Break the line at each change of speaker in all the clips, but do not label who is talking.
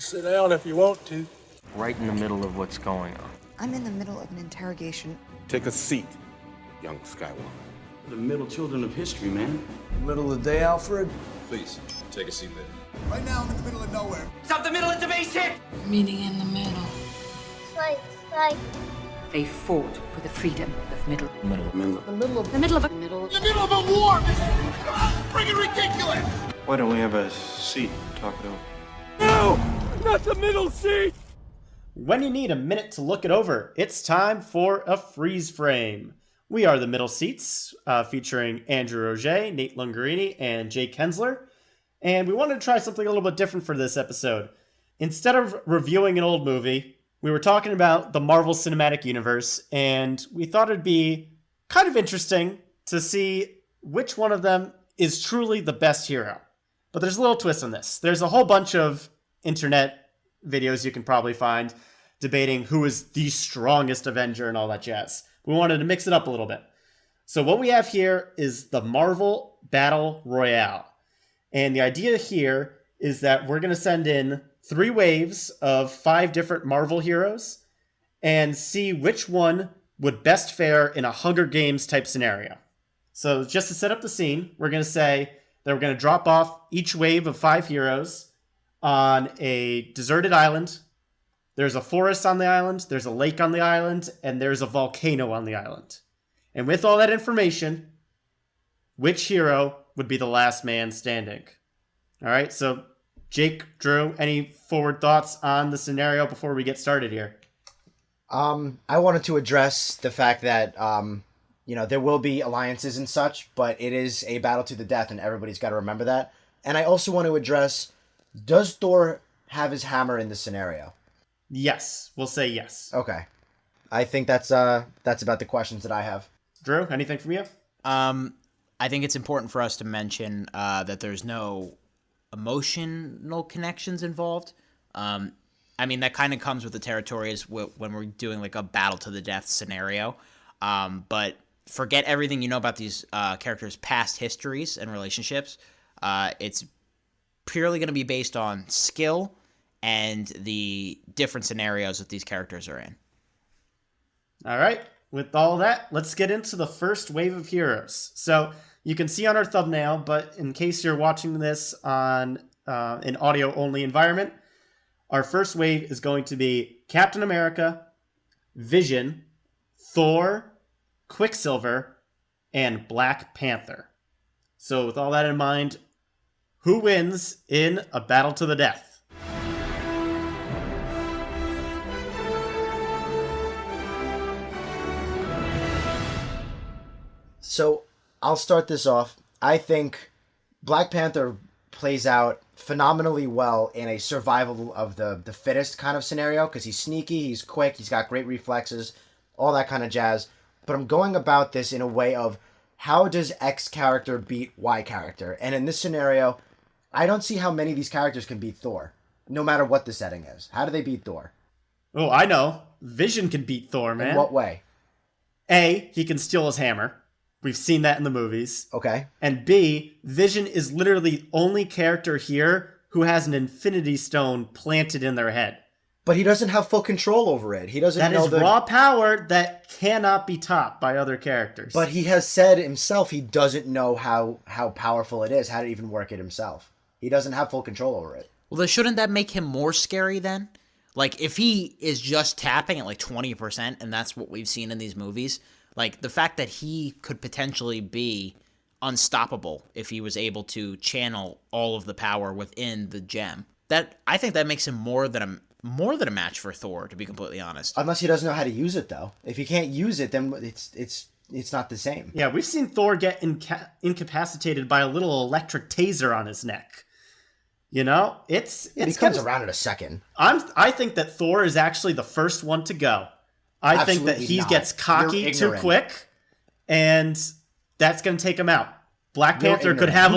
Sit down if you want to.
Right in the middle of what's going on.
I'm in the middle of an interrogation.
Take a seat, young Skywalker.
The middle children of history, man.
Middle of the day, Alfred.
Please, take a seat there.
Right now, I'm in the middle of nowhere.
Stop the middle, it's a basic!
Meeting in the middle.
Slide.
They fought for the freedom of Middle.
The middle of
The middle of a
In the middle of a war! Come on, freaking ridiculous!
Why don't we have a seat to talk it over?
No! Not the middle seat!
When you need a minute to look it over, it's time for a freeze frame. We are the Middle Seats, featuring Andrew Roget, Nate Lungarini, and Jake Hensler. And we wanted to try something a little bit different for this episode. Instead of reviewing an old movie, we were talking about the Marvel Cinematic Universe, and we thought it'd be kind of interesting to see which one of them is truly the best hero. But there's a little twist on this. There's a whole bunch of internet videos you can probably find debating who is the strongest Avenger and all that jazz. We wanted to mix it up a little bit. So what we have here is the Marvel Battle Royale. And the idea here is that we're going to send in 3 waves of 5 different Marvel heroes and see which one would best fare in a Hunger Games type scenario. So just to set up the scene, we're going to say that we're going to drop off each wave of 5 heroes on a deserted island. There's a forest on the island, there's a lake on the island, and there's a volcano on the island. And with all that information, which hero would be the last man standing? All right, so Jake, Drew, any forward thoughts on the scenario before we get started here?
I wanted to address the fact that, there will be alliances and such, but it is a battle to the death, and everybody's got to remember that. And I also want to address, does Thor have his hammer in this scenario?
Yes, we'll say yes.
Okay. I think that's about the questions that I have.
Drew, anything from you?
I think it's important for us to mention that there's no emotional connections involved. That kind of comes with the territories when we're doing like a battle to the death scenario. But forget everything you know about these characters' past histories and relationships. It's purely going to be based on skill and the different scenarios that these characters are in.
All right. With all that, let's get into the first wave of heroes. So you can see on our thumbnail, but in case you're watching this on an audio-only environment, our first wave is going to be Captain America, Vision, Thor, Quicksilver, and Black Panther. So with all that in mind, who wins in a battle to the death?
So I'll start this off. I think Black Panther plays out phenomenally well in a survival of the fittest kind of scenario because he's sneaky, he's quick, he's got great reflexes, all that kind of jazz. But I'm going about this in a way of how does X character beat Y character? And in this scenario, I don't see how many of these characters can beat Thor, no matter what the setting is. How do they beat Thor?
Oh, I know. Vision can beat Thor, man.
In what way?
A, he can steal his hammer. We've seen that in the movies.
Okay.
And B, Vision is literally the only character here who has an Infinity Stone planted in their head.
But he doesn't have full control over it. He doesn't know
that is raw power that cannot be topped by other characters.
But he has said himself he doesn't know how powerful it is, how to even work it himself. He doesn't have full control over it.
Well, shouldn't that make him more scary then? Like, if he is just tapping at like 20%, and that's what we've seen in these movies, like, the fact that he could potentially be unstoppable if he was able to channel all of the power within the gem, I think that makes him more than a match for Thor, to be completely honest.
Unless he doesn't know how to use it, though. If he can't use it, then it's not the same.
Yeah, we've seen Thor get incapacitated by a little electric taser on his neck. You know, he
comes around in a second.
I think that Thor is actually the first one to go. I think that he gets cocky too quick, and that's going to take him out. Black Panther could have a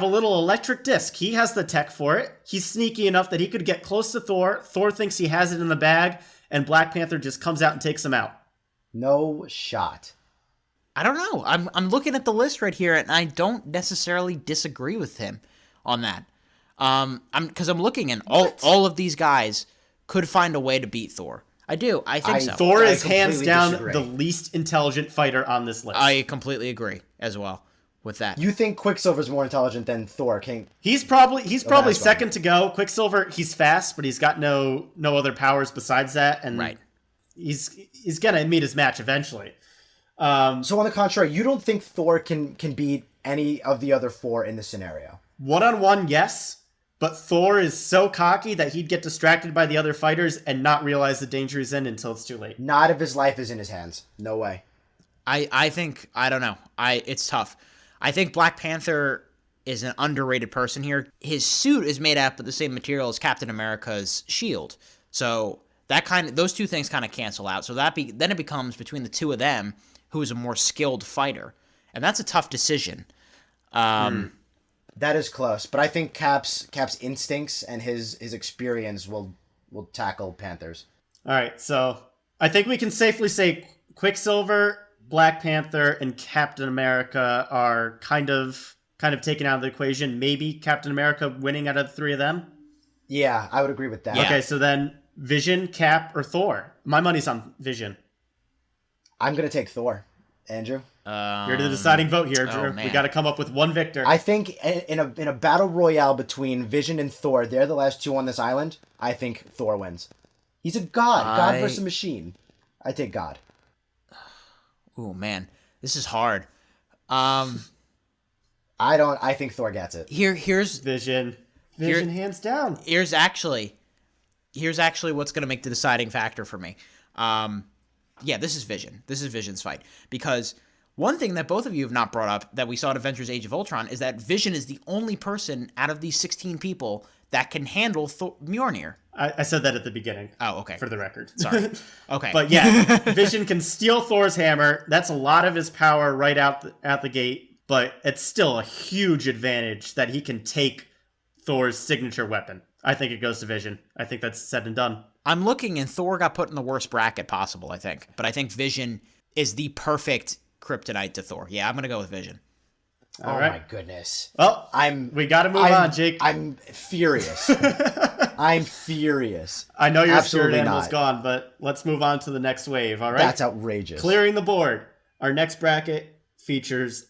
little electric disc. He has the tech for it. He's sneaky enough that he could get close to Thor. Thor thinks he has it in the bag, and Black Panther just comes out and takes him out.
No shot.
I don't know. I'm looking at the list right here, and I don't necessarily disagree with him on that. Because I'm looking and all of these guys could find a way to beat Thor. I do. I think so.
Thor is
I
hands
completely
down
disagree.
the least intelligent fighter on this list.
I completely agree as well with that.
You think Quicksilver's more intelligent than Thor?
He's probably
last
second to go. Quicksilver, he's fast, but he's got no other powers besides that, and
Right.
he's gonna meet his match eventually.
So on the contrary, you don't think Thor can beat any of the other four in this scenario?
1-on-1, yes, but Thor is so cocky that he'd get distracted by the other fighters and not realize the danger he's in until it's too late.
Not if his life is in his hands. No way.
I think, I don't know. It's tough. I think Black Panther is an underrated person here. His suit is made out of the same material as Captain America's shield. So those two things kind of cancel out. So then it becomes between the two of them who is a more skilled fighter. And that's a tough decision.
That is close, but I think Cap's instincts and his experience will tackle Panthers.
All right, so I think we can safely say Quicksilver, Black Panther, and Captain America are kind of taken out of the equation. Maybe Captain America winning out of the three of them.
Yeah, I would agree with that.
Yeah.
Okay, so then Vision, Cap, or Thor. My money's on Vision.
I'm gonna take Thor. Andrew,
You're the deciding vote here, Drew.
man.
We got to come up with one victor.
I think in a battle royale between Vision and Thor, they're the last two on this island. I think Thor wins. He's a god. God versus machine. I take God.
Oh man, this is hard.
I think Thor gets it.
Here's
Vision. Vision hands down.
Here's actually what's going to make the deciding factor for me. Yeah, this is Vision. This is Vision's fight. Because one thing that both of you have not brought up that we saw at Avengers Age of Ultron is that Vision is the only person out of these 16 people that can handle Mjolnir.
I said that at the beginning.
Oh, okay.
For the record.
Sorry. Okay.
But yeah, Vision can steal Thor's hammer. That's a lot of his power right out the gate. But it's still a huge advantage that he can take Thor's signature weapon. I think it goes to Vision. I think that's said and done.
I'm looking, and Thor got put in the worst bracket possible, I think. But I think Vision is the perfect kryptonite to Thor. Yeah, I'm going to go with Vision.
All right.
My goodness.
Well, we got to move on, Jake.
I'm furious. I'm furious.
I know your
Absolutely
spirit animal's
not.
gone, but let's move on to the next wave, all right?
That's outrageous.
Clearing the board. Our next bracket features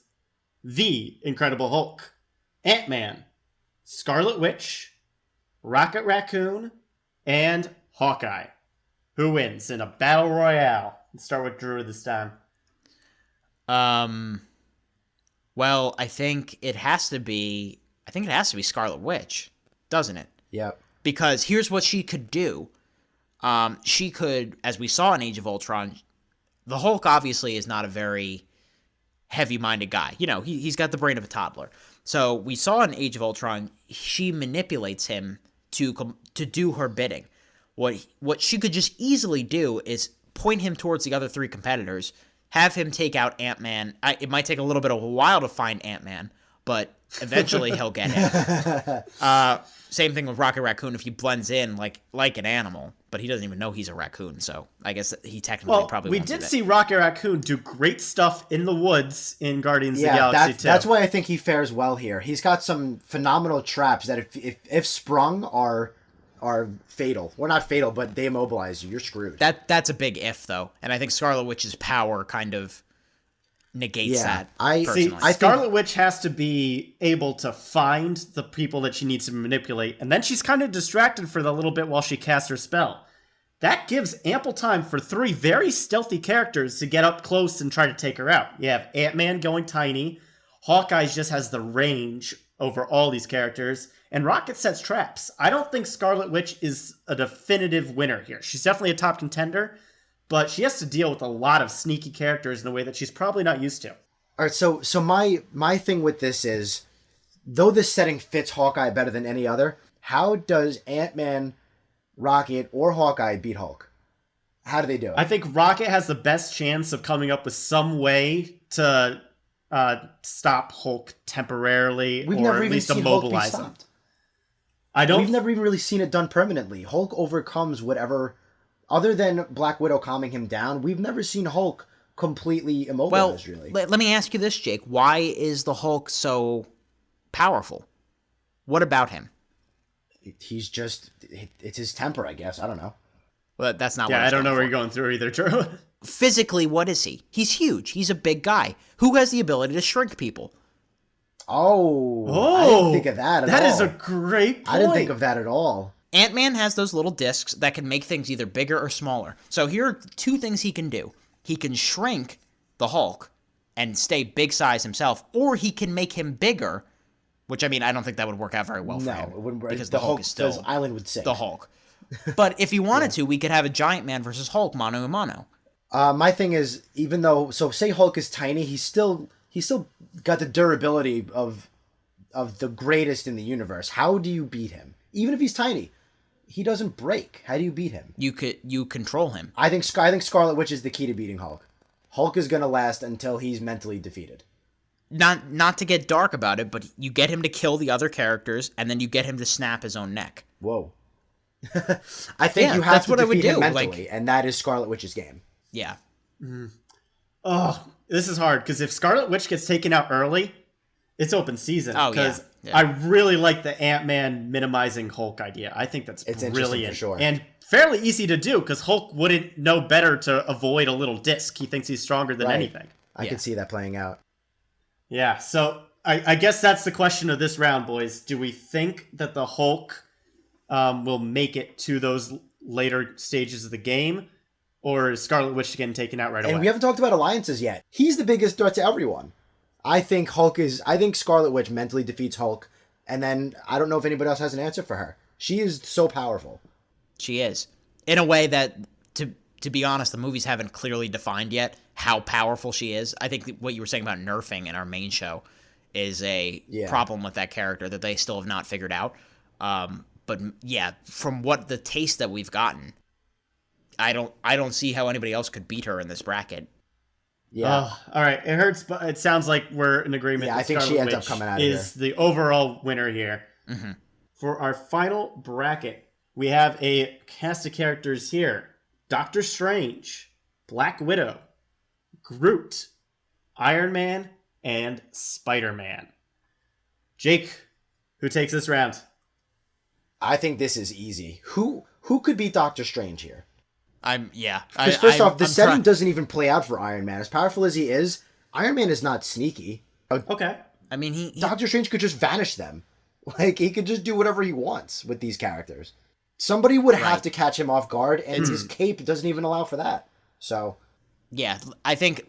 the Incredible Hulk, Ant-Man, Scarlet Witch, Rocket Raccoon, and Hawkeye. Who wins in a battle royale? Let's start with Drew this time.
Well, I think it has to be Scarlet Witch, doesn't it?
Yep.
Because here's what she could do. She could, as we saw in Age of Ultron, the Hulk obviously is not a very heavy-minded guy. You know, he's got the brain of a toddler. So we saw in Age of Ultron, she manipulates him to do her bidding. What she could just easily do is point him towards the other three competitors, have him take out Ant-Man. It might take a little bit of a while to find Ant-Man, but eventually he'll get him. Same thing with Rocket Raccoon if he blends in like an animal, but he doesn't even know he's a raccoon, so I guess he technically probably
we
won't
did
do that.
see Rocket Raccoon do great stuff in the woods in Guardians of the Galaxy 2.
That's why I think he fares well here. He's got some phenomenal traps that if sprung are fatal. Well, not fatal, but they immobilize you. You're screwed.
That's a big if, though, and I think Scarlet Witch's power kind of negates that.
Scarlet Witch has to be able to find the people that she needs to manipulate, and then she's kind of distracted for the little bit while she casts her spell. That gives ample time for three very stealthy characters to get up close and try to take her out. You have Ant-Man going tiny, Hawkeye just has the range over all these characters, and Rocket sets traps. I don't think Scarlet Witch is a definitive winner here. She's definitely a top contender, but she has to deal with a lot of sneaky characters in a way that she's probably not used to.
All right, so my thing with this is, though this setting fits Hawkeye better than any other, how does Ant-Man, Rocket, or Hawkeye beat Hulk? How do they do it?
I think Rocket has the best chance of coming up with some way to stop Hulk temporarily,
We've
or
never
at
even
least
seen Hulk be
immobilize him.
stopped.
We've
never even really seen it done permanently. Hulk overcomes whatever, other than Black Widow calming him down. We've never seen Hulk completely immobilized. Really.
Let me ask you this, Jake: why is the Hulk so powerful? What about him?
he's just, it's his temper, I guess. I don't know.
Well, that's not.
Yeah,
what I
don't know
going
where
for.
you're going through either, Drew.
Physically, what is he? He's huge. He's a big guy who has the ability to shrink people.
I didn't think of that at all.
That is a great point.
I didn't think of that at all.
Ant-Man has those little discs that can make things either bigger or smaller. So here are two things he can do. He can shrink the Hulk and stay big size himself, or he can make him bigger, which, I mean, I don't think that would work out very well for him.
No, it wouldn't work.
Because the Hulk is still
the island would sink.
the Hulk. But if he wanted to, we could have a Giant Man versus Hulk mano a mano.
My thing is, even though, so say Hulk is tiny, he's still got the durability of the greatest in the universe. How do you beat him? Even if he's tiny, he doesn't break. How do you beat him?
You control him.
I think Scarlet Witch is the key to beating Hulk. Hulk is gonna last until he's mentally defeated.
Not to get dark about it, but you get him to kill the other characters, and then you get him to snap his own neck.
Whoa. I think you have
that's
to
what I would
defeat him
do,
mentally, and that is Scarlet Witch's game.
Yeah.
Oh, this is hard because if Scarlet Witch gets taken out early, it's open season.
Oh,
Because
yeah.
I really like the Ant-Man minimizing Hulk idea. I think that's
It's interesting
brilliant.
for sure.
And fairly easy to do because Hulk wouldn't know better to avoid a little disc. He thinks he's stronger than
Right.
anything.
I could see that playing out.
Yeah, so I guess that's the question of this round, boys. Do we think that the Hulk will make it to those later stages of the game? Or is Scarlet Witch getting taken out right away?
And we haven't talked about alliances yet. He's the biggest threat to everyone. I think Scarlet Witch mentally defeats Hulk, and then I don't know if anybody else has an answer for her. She is so powerful.
She is. In a way that, to be honest, the movies haven't clearly defined yet how powerful she is. I think what you were saying about nerfing in our main show is a problem with that character that they still have not figured out. But yeah, from what the taste that we've gotten, I don't see how anybody else could beat her in this bracket.
Yeah.
All right. It hurts, but it sounds like we're in agreement.
Yeah,
that
I think she
Scarlet
ends up
Witch
coming out of
is the overall winner here.
Mm-hmm.
For our final bracket, we have a cast of characters here: Doctor Strange, Black Widow, Groot, Iron Man, and Spider-Man. Jake, who takes this round?
I think this is easy. Who could beat Doctor Strange here?
Because
first off, the setting doesn't even play out for Iron Man. As powerful as he is, Iron Man is not sneaky.
Okay.
I mean, he
Doctor Strange could just vanish them. Like, he could just do whatever he wants with these characters. Somebody would have to catch him off guard, and his cape doesn't even allow for that. So,
yeah, I think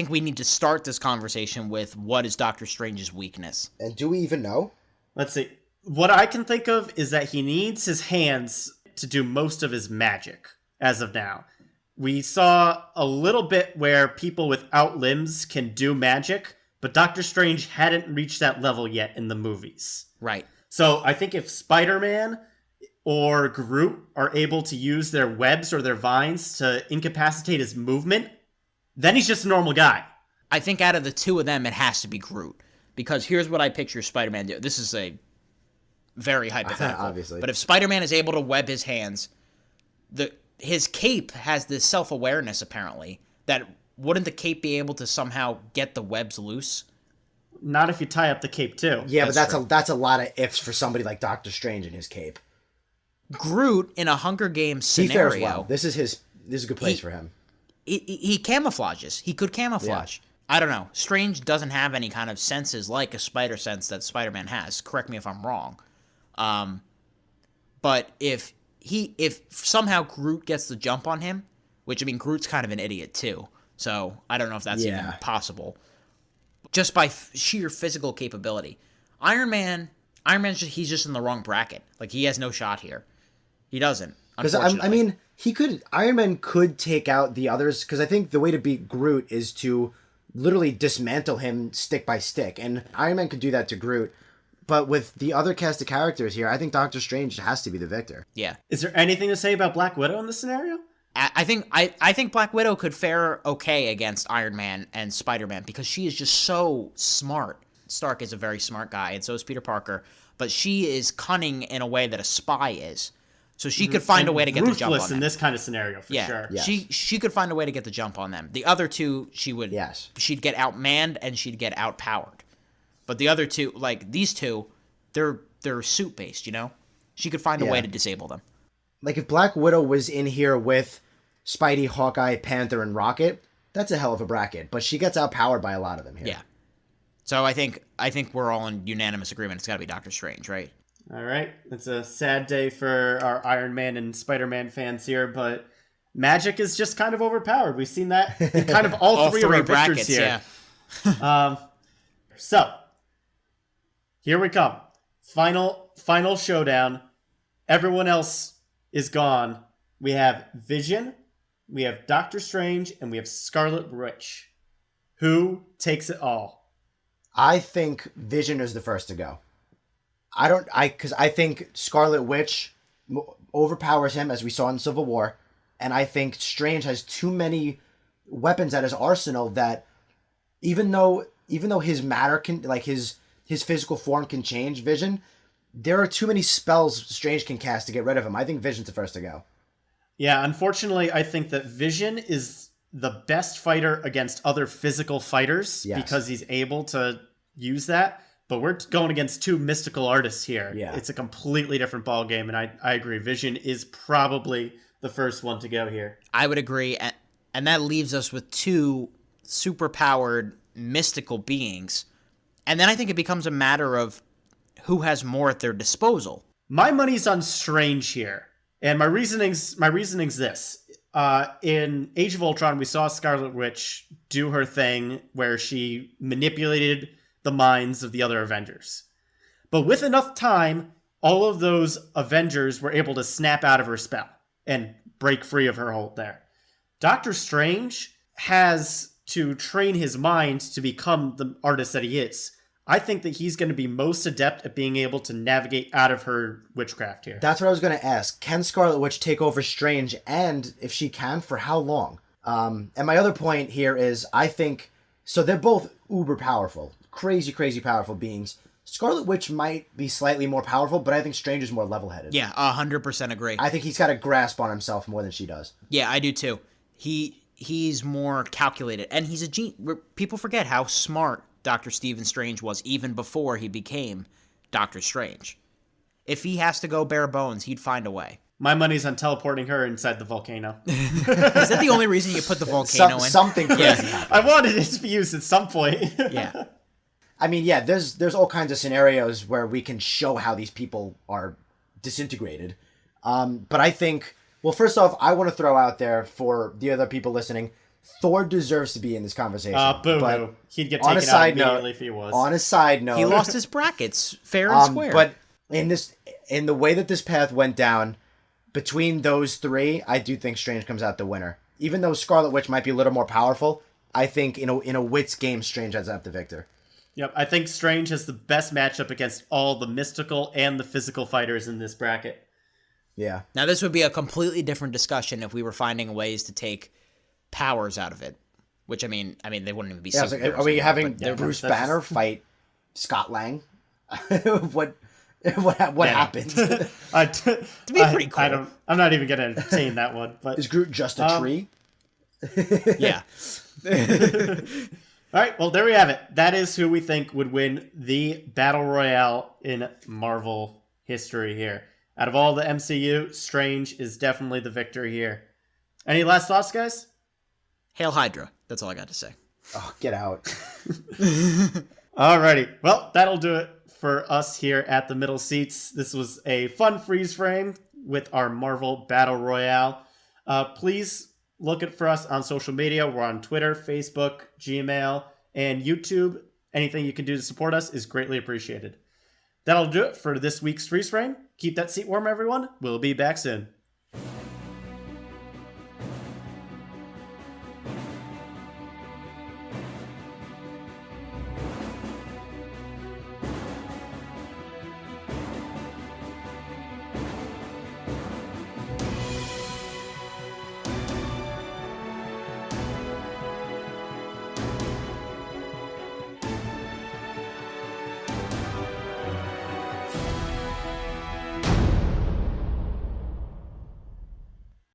we need to start this conversation with what is Doctor Strange's weakness.
and do we even know?
Let's see. What I can think of is that he needs his hands to do most of his magic as of now. We saw a little bit where people without limbs can do magic, but Doctor Strange hadn't reached that level yet in the movies.
Right.
So I think if Spider-Man or Groot are able to use their webs or their vines to incapacitate his movement, then he's just a normal guy.
I think out of the two of them, it has to be Groot. Because here's what I picture Spider-Man do. This is a very hypothetical.
Obviously.
But if Spider-Man is able to web his hands, his cape has this self-awareness, apparently, that wouldn't the cape be able to somehow get the webs loose?
Not if you tie up the cape too.
Yeah,
That's
but that's a lot of ifs for somebody like Doctor Strange and his cape.
Groot, in a Hunger Games
He
scenario...
fares well. This is a good place for him.
He camouflages. He could camouflage. I don't know. Strange doesn't have any kind of senses like a spider sense that Spider-Man has. Correct me if I'm wrong. But if somehow Groot gets the jump on him, which, I mean, Groot's kind of an idiot too, so I don't know if that's even possible. Just by sheer physical capability. Iron Man's he's just in the wrong bracket. Like, he has no shot here. He doesn't.
Because, I mean, Iron Man could take out the others, because I think the way to beat Groot is to literally dismantle him stick by stick, and Iron Man could do that to Groot. But with the other cast of characters here, I think Doctor Strange has to be the victor.
Yeah.
Is there anything to say about Black Widow in this scenario?
I think Black Widow could fare okay against Iron Man and Spider-Man because she is just so smart. Stark is a very smart guy, and so is Peter Parker. But she is cunning in a way that a spy is. So she could find a way to get the jump on
Ruthless
them.
in this kind of scenario, for sure.
Yes.
She could find a way to get the jump on them. The other two, she'd get outmanned and she'd get outpowered. But the other two, like these two, they're suit based, you know. she could find a way to disable them.
Like if Black Widow was in here with Spidey, Hawkeye, Panther, and Rocket, that's a hell of a bracket. But she gets outpowered by a lot of them here.
Yeah. So I think we're all in unanimous agreement. It's got to be Doctor Strange, right?
All right. It's a sad day for our Iron Man and Spider-Man fans here, but magic is just kind of overpowered. We've seen that in kind of all three of our brackets here. Yeah. So here we come. Final showdown. Everyone else is gone. We have Vision, we have Doctor Strange, and we have Scarlet Witch. Who takes it all?
I think Vision is the first to go. Because I think Scarlet Witch overpowers him, as we saw in Civil War, and I think Strange has too many weapons at his arsenal that even though his matter can, like his physical form can change Vision, there are too many spells Strange can cast to get rid of him. I think Vision's the first to go.
Yeah, unfortunately, I think that Vision is the best fighter against other physical fighters because he's able to use that. But we're going against two mystical artists here. Yeah. It's a completely different ball game, and I agree. Vision is probably the first one to go here.
I would agree, and that leaves us with two superpowered mystical beings. And then I think it becomes a matter of who has more at their disposal.
My money's on Strange here, and my reasoning's this. In Age of Ultron, we saw Scarlet Witch do her thing where she manipulated the minds of the other Avengers. But with enough time, all of those Avengers were able to snap out of her spell and break free of her hold there. Doctor Strange has to train his mind to become the artist that he is. I think that he's going to be most adept at being able to navigate out of her witchcraft here.
That's what I was going to ask. Can Scarlet Witch take over Strange? And if she can, for how long? And my other point here is, I think, so they're both uber powerful. Crazy, crazy powerful beings. Scarlet Witch might be slightly more powerful, but I think Strange is more level-headed.
Yeah, 100% agree.
I think he's got a grasp on himself more than she does.
Yeah, I do too. He's more calculated, and he's a genius. People forget how smart Dr. Stephen Strange was even before he became Doctor Strange. If he has to go bare bones, he'd find a way.
My money's on teleporting her inside the volcano.
Is that the only reason you put the volcano in?
Something crazy.
Yeah. I wanted it to be used at some point.
Yeah.
I mean, yeah, there's all kinds of scenarios where we can show how these people are disintegrated. But I think, well, first off, I want to throw out there for the other people listening, Thor deserves to be in this conversation.
Boo-hoo. He'd get taken out immediately if he was.
On a side note,
he lost his brackets fair and square.
But in the way that this path went down, between those three, I do think Strange comes out the winner. Even though Scarlet Witch might be a little more powerful, I think in a wits game, Strange ends up the victor.
Yep, I think Strange has the best matchup against all the mystical and the physical fighters in this bracket.
Yeah.
Now, this would be a completely different discussion if we were finding ways to take powers out of it. Which, I mean, they wouldn't even be superheroes.
Are we having Bruce Banner fight Scott Lang? What happened?
To be pretty cool.
I'm not even going to entertain that one. But
is Groot just a tree?
Yeah.
All right, well, there we have it. That is who we think would win the Battle Royale in Marvel history here. Out of all the MCU, Strange is definitely the victor here. Any last thoughts, guys?
Hail Hydra. That's all I got to say.
Oh, get out.
Alrighty. Well, that'll do it for us here at the Middle Seats. This was a fun freeze frame with our Marvel Battle Royale. Please look for us on social media. We're on Twitter, Facebook, Gmail, and YouTube. Anything you can do to support us is greatly appreciated. That'll do it for this week's freeze frame. Keep that seat warm, everyone. We'll be back soon.